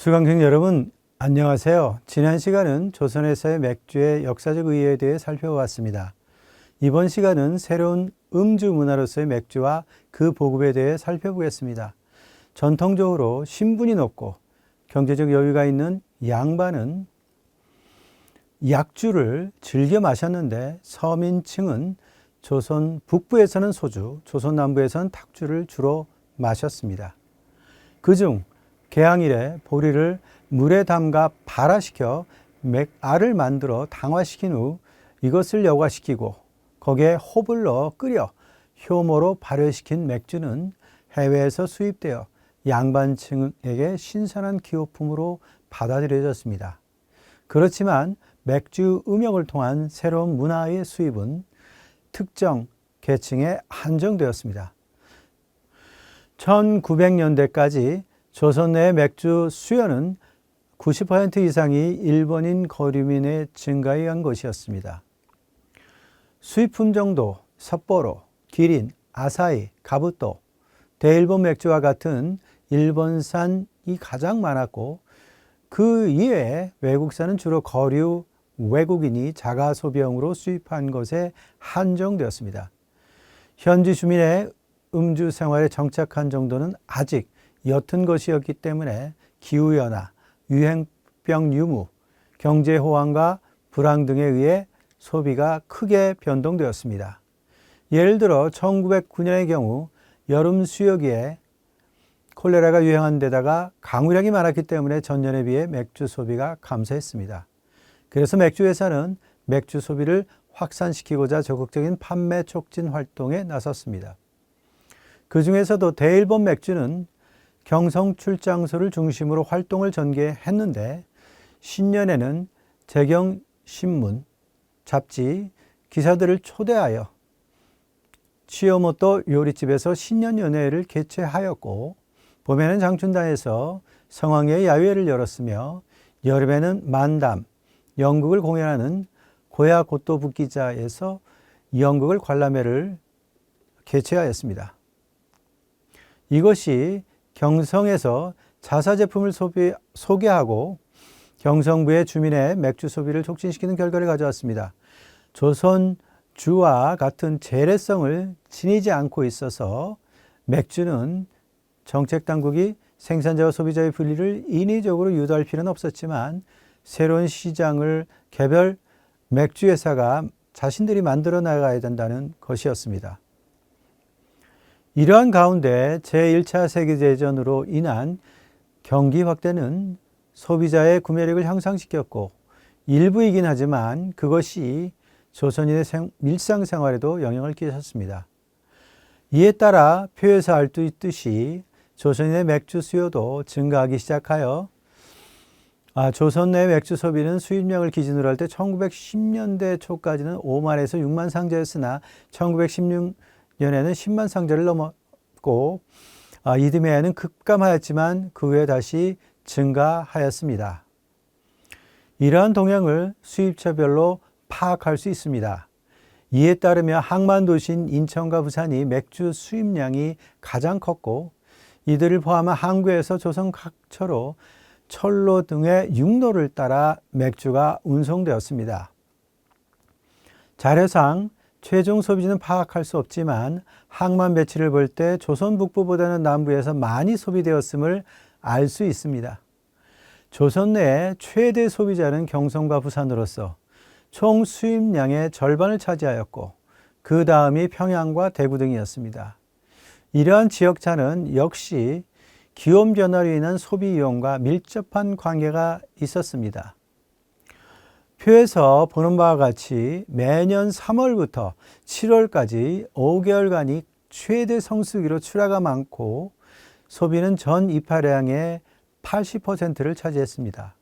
수강생 여러분, 안녕하세요. 지난 시간은 조선에서의 맥주의 역사적 의의에 대해 살펴보았습니다. 이번 시간은 새로운 음주 문화로서의 맥주와 그 보급에 대해 살펴보겠습니다. 전통적으로 신분이 높고 경제적 여유가 있는 양반은 약주를 즐겨 마셨는데, 서민층은 조선 북부에서는 소주, 조선 남부에서는 탁주를 주로 마셨습니다. 그중 개항일에 보리를 물에 담가 발화시켜 맥알을 만들어 당화시킨 후 이것을 여과시키고 거기에 홉을 넣어 끓여 효모로 발효시킨 맥주는 해외에서 수입되어 양반층에게 신선한 기호품으로 받아들여졌습니다. 그렇지만 맥주 음역을 통한 새로운 문화의 수입은 특정 계층에 한정되었습니다. 1900년대까지 조선 내 맥주 수요는 90% 이상이 일본인 거류민의 증가에 의한 것이었습니다. 수입 품종도 삿포로, 기린, 아사히, 가부토, 대일본 맥주와 같은 일본산이 가장 많았고, 그 이외에 외국산은 주로 거류 외국인이 자가 소비용으로 수입한 것에 한정되었습니다. 현지 주민의 음주 생활에 정착한 정도는 아직 옅은 것이었기 때문에 기후변화, 유행병 유무, 경제 호황과 불황 등에 의해 소비가 크게 변동되었습니다. 예를 들어 1909년의 경우 여름 수요기에 콜레라가 유행한 데다가 강우량이 많았기 때문에 전년에 비해 맥주 소비가 감소했습니다. 그래서 맥주 회사는 맥주 소비를 확산시키고자 적극적인 판매 촉진 활동에 나섰습니다. 그 중에서도 대일본 맥주는 경성 출장소를 중심으로 활동을 전개했는데, 신년에는 재경신문, 잡지, 기사들을 초대하여 치요모토 요리집에서 신년연회를 개최하였고, 봄에는 장춘단에서 성황리에 야유회를 열었으며, 여름에는 만담, 연극을 공연하는 고야고토부기자에서 연극을 관람회를 개최하였습니다. 이것이 경성에서 자사 제품을 소개하고 경성부의 주민의 맥주 소비를 촉진시키는 결과를 가져왔습니다. 조선주와 같은 재래성을 지니지 않고 있어서 맥주는 정책당국이 생산자와 소비자의 분리를 인위적으로 유도할 필요는 없었지만, 새로운 시장을 개별 맥주 회사가 자신들이 만들어 나가야 된다는 것이었습니다. 이러한 가운데 제1차 세계대전으로 인한 경기 확대는 소비자의 구매력을 향상시켰고, 일부이긴 하지만 그것이 조선인의 일상생활에도 영향을 끼쳤습니다. 이에 따라 표에서 알 수 있듯이 조선인의 맥주 수요도 증가하기 시작하여 조선 내 맥주 소비는 수입량을 기준으로 할 때 1910년대 초까지는 5만에서 6만 상자였으나 1916년에는 10만 상자를 넘었고, 이듬해에는 급감하였지만 그 후에 다시 증가하였습니다. 이러한 동향을 수입처별로 파악할 수 있습니다. 이에 따르면 항만 도시인 인천과 부산이 맥주 수입량이 가장 컸고, 이들을 포함한 항구에서 조선 각처로 철로 등의 육로를 따라 맥주가 운송되었습니다. 자료상 최종 소비지는 파악할 수 없지만 항만 배치를 볼 때 조선 북부보다는 남부에서 많이 소비되었음을 알 수 있습니다. 조선 내 최대 소비자는 경성과 부산으로서 총 수입량의 절반을 차지하였고, 그 다음이 평양과 대구 등이었습니다. 이러한 지역차는 역시 기온 변화로 인한 소비 이용과 밀접한 관계가 있었습니다. 표에서 보는 바와 같이 매년 3월부터 7월까지 5개월간이 최대 성수기로 출하가 많고, 소비는 전 이파량의 80%를 차지했습니다.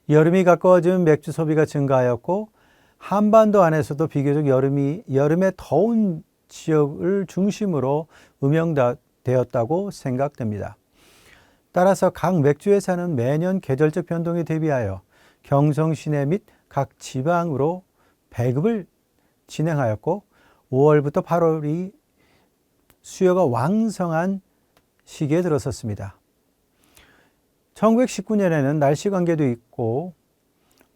여름이 가까워지면 맥주 소비가 증가하였고, 한반도 안에서도 비교적 여름에 더운 지역을 중심으로 음영되었다고 생각됩니다. 따라서 각 맥주 회사는 매년 계절적 변동에 대비하여 경성 시내 및 각 지방으로 배급을 진행하였고, 5월부터 8월이 수요가 왕성한 시기에 들어섰습니다. 1919년에는 날씨 관계도 있고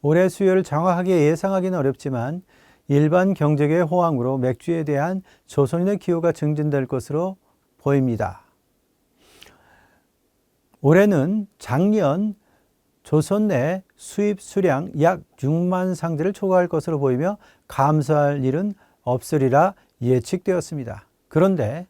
올해 수요를 정확하게 예상하기는 어렵지만 일반 경제계의 호황으로 맥주에 대한 조선인의 기호가 증진될 것으로 보입니다. 올해는 작년 조선 내 수입 수량 약 6만 상대를 초과할 것으로 보이며 감소할 일은 없으리라 예측되었습니다. 그런데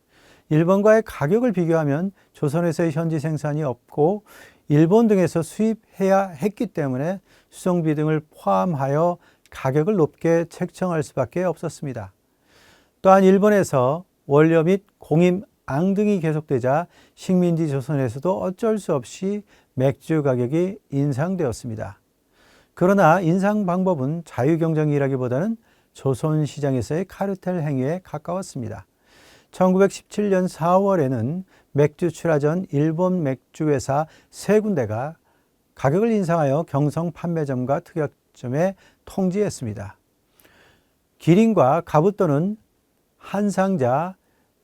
일본과의 가격을 비교하면 조선에서의 현지 생산이 없고 일본 등에서 수입해야 했기 때문에 수송비 등을 포함하여 가격을 높게 책정할 수밖에 없었습니다. 또한 일본에서 원료 및 공임 앙등이 계속되자 식민지 조선에서도 어쩔 수 없이 맥주 가격이 인상되었습니다. 그러나 인상 방법은 자유경쟁이라기보다는 조선시장에서의 카르텔 행위에 가까웠습니다. 1917년 4월에는 맥주 출하 전 일본 맥주회사 3군데가 가격을 인상하여 경성 판매점과 특약점에 통지했습니다. 기린과 가부토는 한 상자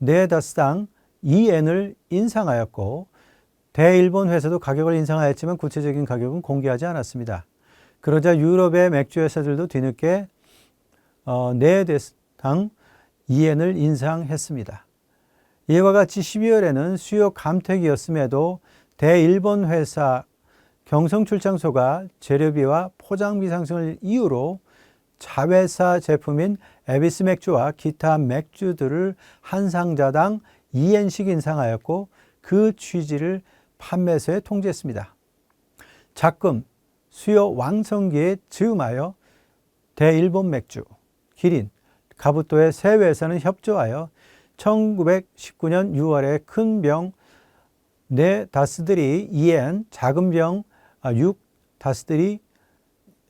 4다스당 2엔을 인상하였고 대일본 회사도 가격을 인상하였지만 구체적인 가격은 공개하지 않았습니다. 그러자 유럽의 맥주 회사들도 뒤늦게 4대당 2엔을 인상했습니다. 이와 같이 12월에는 수요 감퇴기였음에도 대일본 회사 경성출장소가 재료비와 포장비 상승을 이유로 자회사 제품인 에비스 맥주와 기타 맥주들을 한 상자당 2엔씩 인상하였고 그 취지를 판매서에 통지했습니다. 작금, 수요 왕성기에 즈음하여 대일본 맥주, 기린, 가부토의 세 회사는 협조하여 1919년 6월에 큰 병 4다스들이 2엔, 작은 병 6다스들이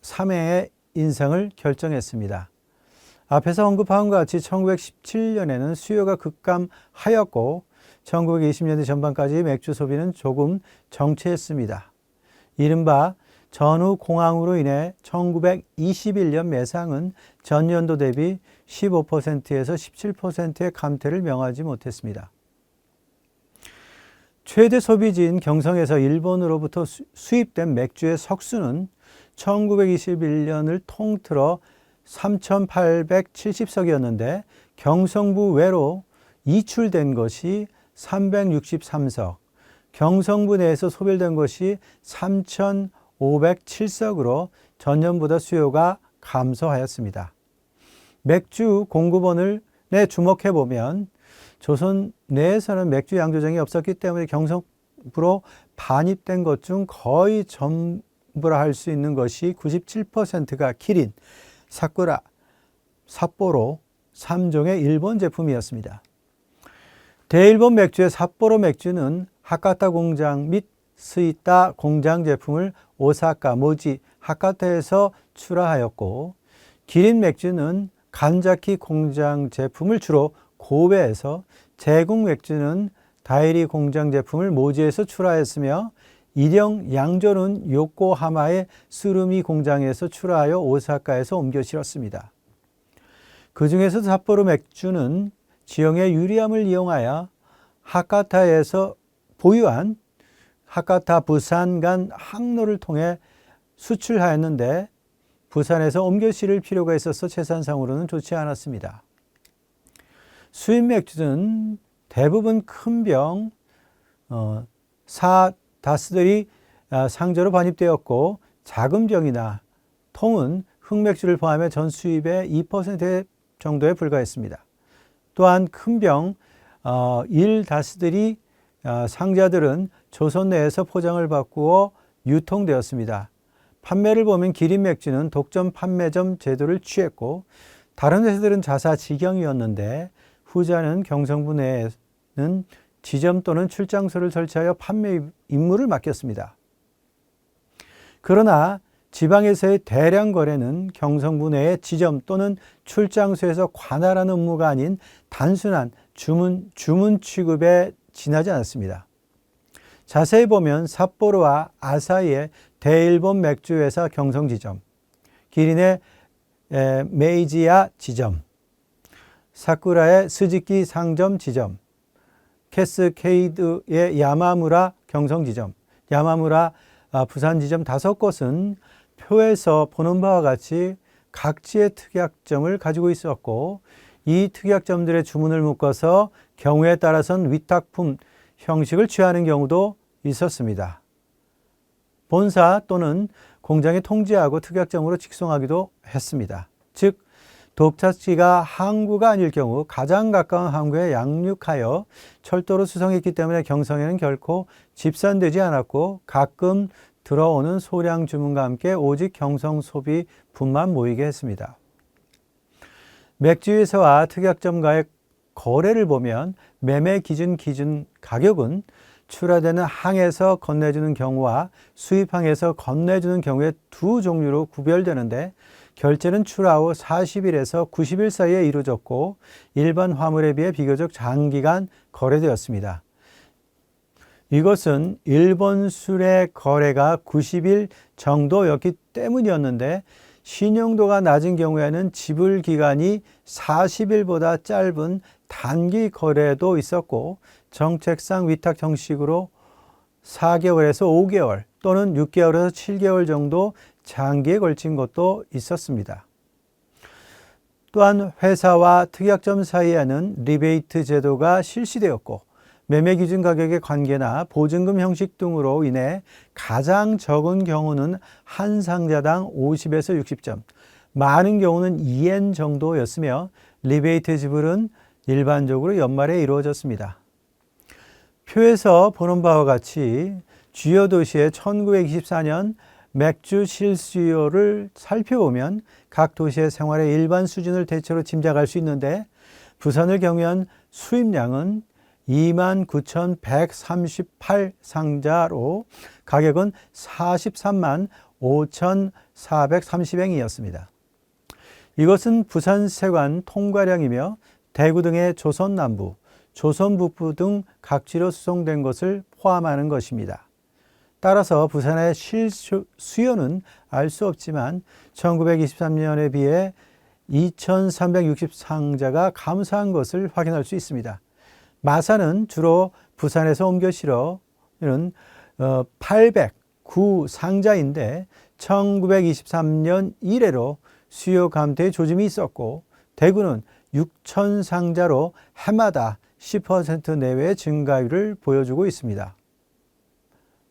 3엔의 인상을 결정했습니다. 앞에서 언급한 것 같이 1917년에는 수요가 급감하였고 1920년대 전반까지 맥주 소비는 조금 정체했습니다. 이른바 전후 공황으로 인해 1921년 매상은 전년도 대비 15%에서 17%의 감퇴를 명하지 못했습니다. 최대 소비지인 경성에서 일본으로부터 수입된 맥주의 석수는 1921년을 통틀어 3,870석이었는데 경성부 외로 이출된 것이 363석, 경성부 내에서 소별된 것이 3,507석으로 전년보다 수요가 감소하였습니다. 맥주 공급원을 주목해 보면 조선 내에서는 맥주 양조장이 없었기 때문에 경성부로 반입된 것 중 거의 전부라 할 수 있는 것이 97%가 키린, 사쿠라, 삿포로 3종의 일본 제품이었습니다. 대일본 맥주의 삿포로 맥주는 하카타 공장 및 스이타 공장 제품을 오사카, 모지, 하카타에서 출하하였고 기린 맥주는 간자키 공장 제품을 주로 고베에서, 제국 맥주는 다이리 공장 제품을 모지에서 출하했으며 일형 양조는 요코하마의 스루미 공장에서 출하하여 오사카에서 옮겨 실었습니다. 그 중에서 삿포로 맥주는 지형의 유리함을 이용하여 하카타에서 보유한 하카타 부산 간 항로를 통해 수출하였는데 부산에서 옮겨 실을 필요가 있어서 채산상으로는 좋지 않았습니다. 수입 맥주는 대부분 큰 병 4다스들이 상저로 반입되었고 작은 병이나 통은 흑맥주를 포함해 전 수입의 2% 정도에 불과했습니다. 또한 큰 병 1다스들이 상자들은 조선 내에서 포장을 바꾸어 유통되었습니다. 판매를 보면 기린 맥주는 독점 판매점 제도를 취했고 다른 회사들은 자사직영이었는데 후자는 경성부 내에는 지점 또는 출장소를 설치하여 판매 임무를 맡겼습니다. 그러나 지방에서의 대량 거래는 경성부 내의 지점 또는 출장소에서 관할하는 업무가 아닌 단순한 주문 취급에 지나지 않았습니다. 자세히 보면 삿포로와 아사히의 대일본 맥주회사 경성지점, 기린의 메이지야 지점, 사쿠라의 스즈키 상점 지점, 캐스케이드의 야마무라 경성지점, 야마무라 부산 지점 5곳은 표에서 보는 바와 같이 각지의 특약점을 가지고 있었고, 이 특약점들의 주문을 묶어서 경우에 따라서는 위탁품 형식을 취하는 경우도 있었습니다. 본사 또는 공장에 통지하고 특약점으로 직송하기도 했습니다. 즉, 독착지가 항구가 아닐 경우 가장 가까운 항구에 양육하여 철도로 수송했기 때문에 경성에는 결코 집산되지 않았고, 가끔 들어오는 소량 주문과 함께 오직 경성 소비분만 모이게 했습니다. 맥주회사와 특약점과의 거래를 보면 매매 기준 가격은 출하되는 항에서 건네주는 경우와 수입항에서 건네주는 경우의 두 종류로 구별되는데, 결제는 출하 후 40일에서 90일 사이에 이루어졌고 일반 화물에 비해 비교적 장기간 거래되었습니다. 이것은 일본 술의 거래가 90일 정도였기 때문이었는데, 신용도가 낮은 경우에는 지불 기간이 40일보다 짧은 단기 거래도 있었고, 정책상 위탁 형식으로 4개월에서 5개월 또는 6개월에서 7개월 정도 장기에 걸친 것도 있었습니다. 또한 회사와 특약점 사이에는 리베이트 제도가 실시되었고, 매매 기준 가격의 관계나 보증금 형식 등으로 인해 가장 적은 경우는 한 상자당 50에서 60점, 많은 경우는 2엔 정도였으며, 리베이트 지불은 일반적으로 연말에 이루어졌습니다. 표에서 보는 바와 같이 주요 도시의 1924년 맥주 실수요를 살펴보면 각 도시의 생활의 일반 수준을 대체로 짐작할 수 있는데, 부산을 경유한 수입량은 29,138상자로 가격은 435,430엔이었습니다. 이것은 부산 세관 통과량이며 대구 등의 조선 남부, 조선 북부 등 각지로 수송된 것을 포함하는 것입니다. 따라서 부산의 실수요는 알 수 없지만 1923년에 비해 2,360상자가 감소한 것을 확인할 수 있습니다. 마사는 주로 부산에서 옮겨 실어는 809상자인데 1923년 이래로 수요 감퇴의 조짐이 있었고, 대구는 6,000상자로 해마다 10% 내외의 증가율을 보여주고 있습니다.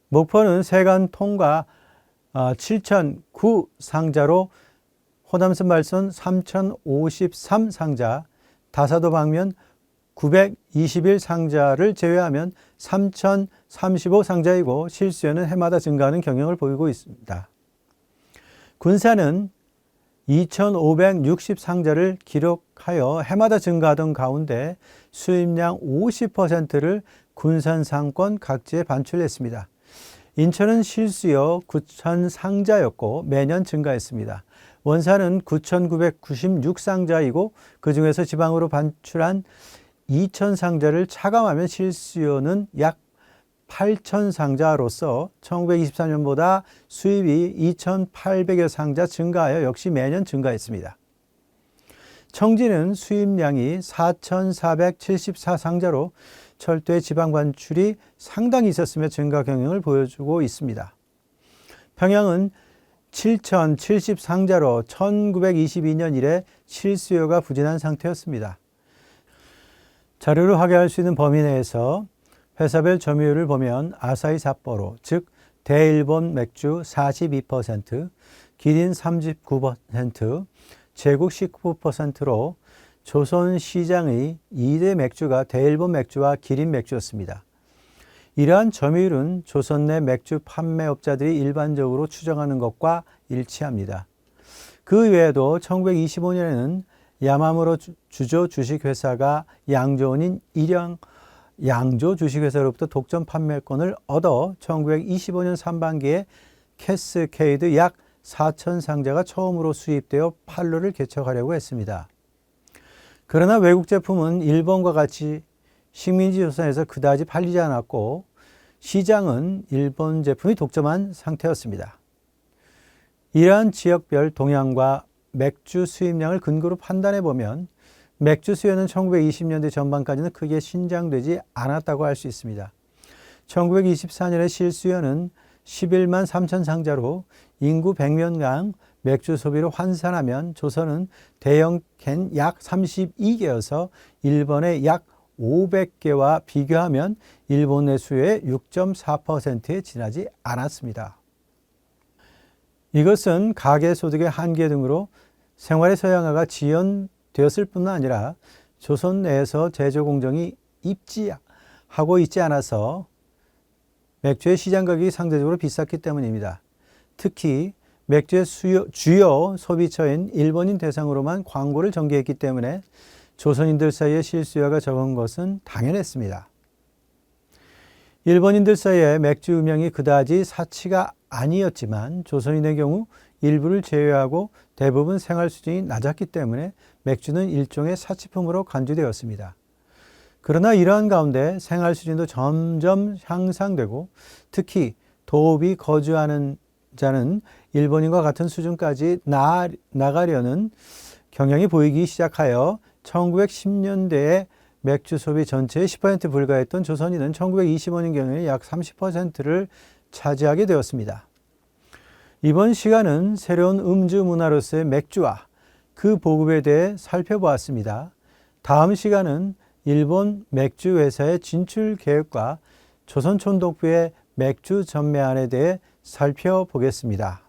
목포는 세관 통과 7,009상자로 호남선 말선 3,053상자, 다사도 방면 921상자를 제외하면 3,035상자이고 실수요는 해마다 증가하는 경향을 보이고 있습니다. 군산은 2,560상자를 기록하여 해마다 증가하던 가운데 수입량 50%를 군산 상권 각지에 반출했습니다. 인천은 실수요 9,000상자였고 매년 증가했습니다. 원산은 9,996상자이고 그중에서 지방으로 반출한 2,000상자를 차감하면 실수요는 약 8,000상자로서 1924년보다 수입이 2,800여 상자 증가하여 역시 매년 증가했습니다. 청진은 수입량이 4,474상자로 철도의 지방 반출이 상당히 있었으며 증가 경향을 보여주고 있습니다. 평양은 7,070상자로 1922년 이래 실수요가 부진한 상태였습니다. 자료를 확인할 수 있는 범위 내에서 회사별 점유율을 보면 아사히 삿포로, 즉 대일본 맥주 42%, 기린 39%, 제국 19%로 조선시장의 2대 맥주가 대일본 맥주와 기린 맥주였습니다. 이러한 점유율은 조선 내 맥주 판매업자들이 일반적으로 추정하는 것과 일치합니다. 그 외에도 1925년에는 야마무로 주조 주식회사가 양조원인 일영 양조 주식회사로부터 독점 판매권을 얻어 1925년 상반기에 캐스케이드 약 4,000상자가 처음으로 수입되어 판로를 개척하려고 했습니다. 그러나 외국 제품은 일본과 같이 식민지 조선에서 그다지 팔리지 않았고 시장은 일본 제품이 독점한 상태였습니다. 이러한 지역별 동향과 맥주 수입량을 근거로 판단해 보면 맥주 수요는 1920년대 전반까지는 크게 신장되지 않았다고 할 수 있습니다. 1924년의 실수요는 11만 3천 상자로 인구 100명당 맥주 소비를 환산하면 조선은 대형 캔 약 32개여서 일본의 약 500개와 비교하면 일본의 수요의 6.4%에 지나지 않았습니다. 이것은 가계소득의 한계 등으로 생활의 서양화가 지연되었을 뿐 아니라 조선 내에서 제조공정이 입지하고 있지 않아서 맥주의 시장 가격이 상대적으로 비쌌기 때문입니다. 특히 맥주의 주요 소비처인 일본인 대상으로만 광고를 전개했기 때문에 조선인들 사이에 실수요가 적은 것은 당연했습니다. 일본인들 사이에 맥주 음향이 그다지 사치가 아니었지만 조선인의 경우 일부를 제외하고 대부분 생활 수준이 낮았기 때문에 맥주는 일종의 사치품으로 간주되었습니다. 그러나 이러한 가운데 생활 수준도 점점 향상되고 특히 도읍이 거주하는 자는 일본인과 같은 수준까지 나가려는 경향이 보이기 시작하여 1910년대에 맥주 소비 전체의 10% 불과했던 조선인은 1925년경에 약 30%를 차지하게 되었습니다. 이번 시간은 새로운 음주 문화로서의 맥주와 그 보급에 대해 살펴보았습니다. 다음 시간은 일본 맥주 회사의 진출 계획과 조선 촌독부의 맥주 전매안에 대해 살펴보겠습니다.